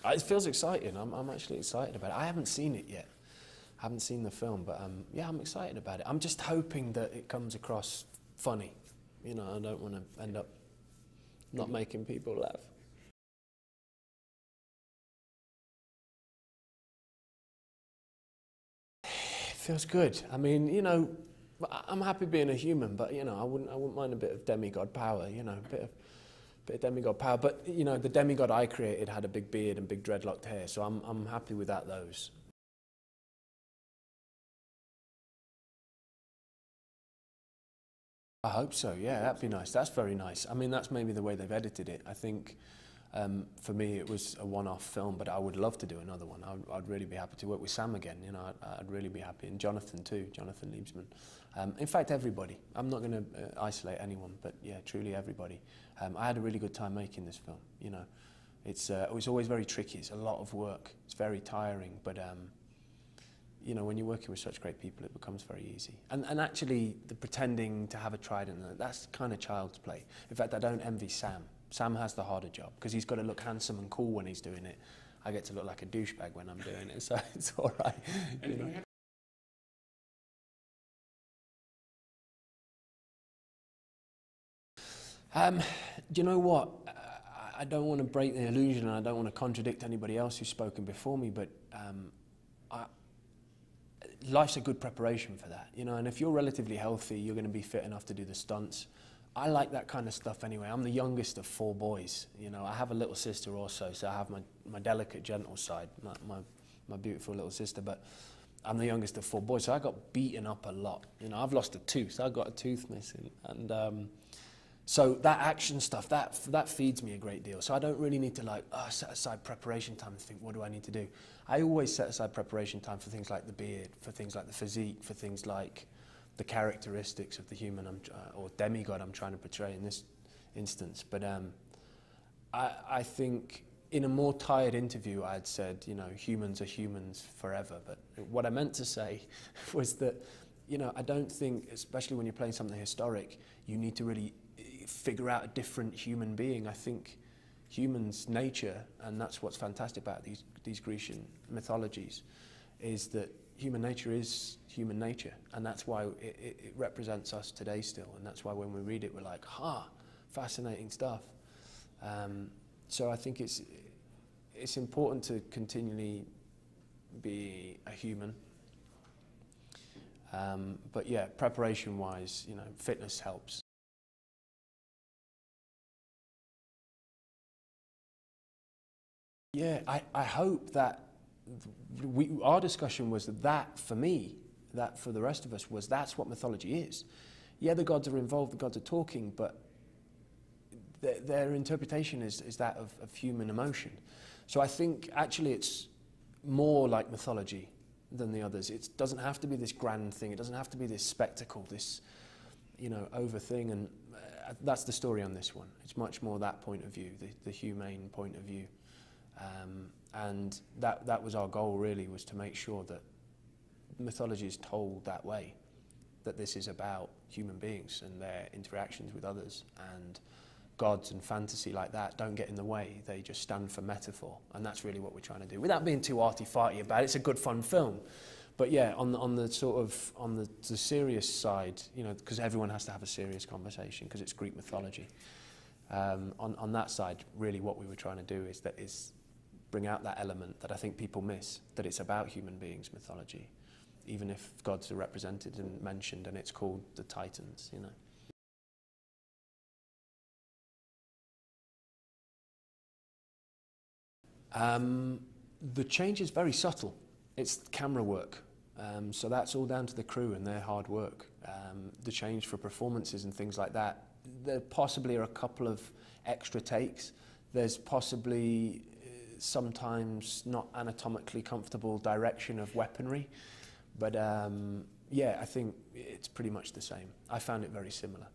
It feels exciting. I'm actually excited about it. I haven't seen it yet. I haven't seen the film, but yeah, I'm excited about it. I'm just hoping that it comes across funny. You know, I don't want to end up not making people laugh. It feels good. I mean, you know, I'm happy being a human, but you know, I wouldn't mind a bit of demigod power. You know, a bit of demigod power. But you know, the demigod I created had a big beard and big dreadlocked hair, so I'm happy without those. I hope so, yeah, that'd be nice. That's very nice. I mean, that's maybe the way they've edited it. I think for me it was a one-off film, but I would love to do another one. I'd really be happy to work with Sam again, you know, I'd really be happy. And Jonathan too, Jonathan Liebsman. In fact, everybody. I'm not going to isolate anyone, but yeah, truly everybody. I had a really good time making this film, you know. It was always very tricky, it's a lot of work, it's very tiring, but you know, when you're working with such great people, it becomes very easy. And actually, the pretending to have a trident, that's kind of child's play. In fact, I don't envy Sam. Sam has the harder job, because he's got to look handsome and cool when he's doing it. I get to look like a douchebag when I'm doing it, so it's all right. You know. Do you know what? I don't want to break the illusion, and I don't want to contradict anybody else who's spoken before me, but life's a good preparation for that, you know, and if you're relatively healthy, you're going to be fit enough to do the stunts. I like that kind of stuff anyway. I'm the youngest of 4 boys, you know. I have a little sister also, so I have my delicate, gentle side, my beautiful little sister, but I'm the youngest of 4 boys, so I got beaten up a lot. You know, I've lost a tooth, I got a tooth missing, and so that action stuff, that feeds me a great deal. So I don't really need to like set aside preparation time and think, what do I need to do? I always set aside preparation time for things like the beard, for things like the physique, for things like the characteristics of the human or demigod I'm trying to portray in this instance. But I think in a more tired interview I'd said, you know, humans are humans forever. But what I meant to say was that, you know, I don't think, especially when you're playing something historic, you need to really figure out a different human being. I think humans' nature, and that's what's fantastic about these Grecian mythologies, is that human nature is human nature, and that's why it represents us today still, and that's why when we read it we're like, fascinating stuff. So I think it's important to continually be a human, but yeah, preparation wise, you know, fitness helps. Yeah, I hope that our discussion was that for me, that for the rest of us, that's what mythology is. Yeah, the gods are involved, the gods are talking, but their interpretation is that of human emotion. So I think actually it's more like mythology than the others. It doesn't have to be this grand thing, it doesn't have to be this spectacle, this, you know, over thing, and that's the story on this one. It's much more that point of view, the humane point of view. And that was our goal really, was to make sure that mythology is told that way, that this is about human beings and their interactions with others, and gods and fantasy like that don't get in the way, they just stand for metaphor, and that's really what we're trying to do, without being too arty-farty about it. It's a good fun film, but yeah, on the serious side, you know, because everyone has to have a serious conversation because it's Greek mythology. On that side, really what we were trying to do is bring out that element that I think people miss, that it's about human beings mythology, even if gods are represented and mentioned and it's called the Titans, you know. The change is very subtle. It's camera work. So that's all down to the crew and their hard work. The change for performances and things like that, there possibly are a couple of extra takes. There's possibly sometimes not anatomically comfortable direction of weaponry. But yeah, I think it's pretty much the same. I found it very similar.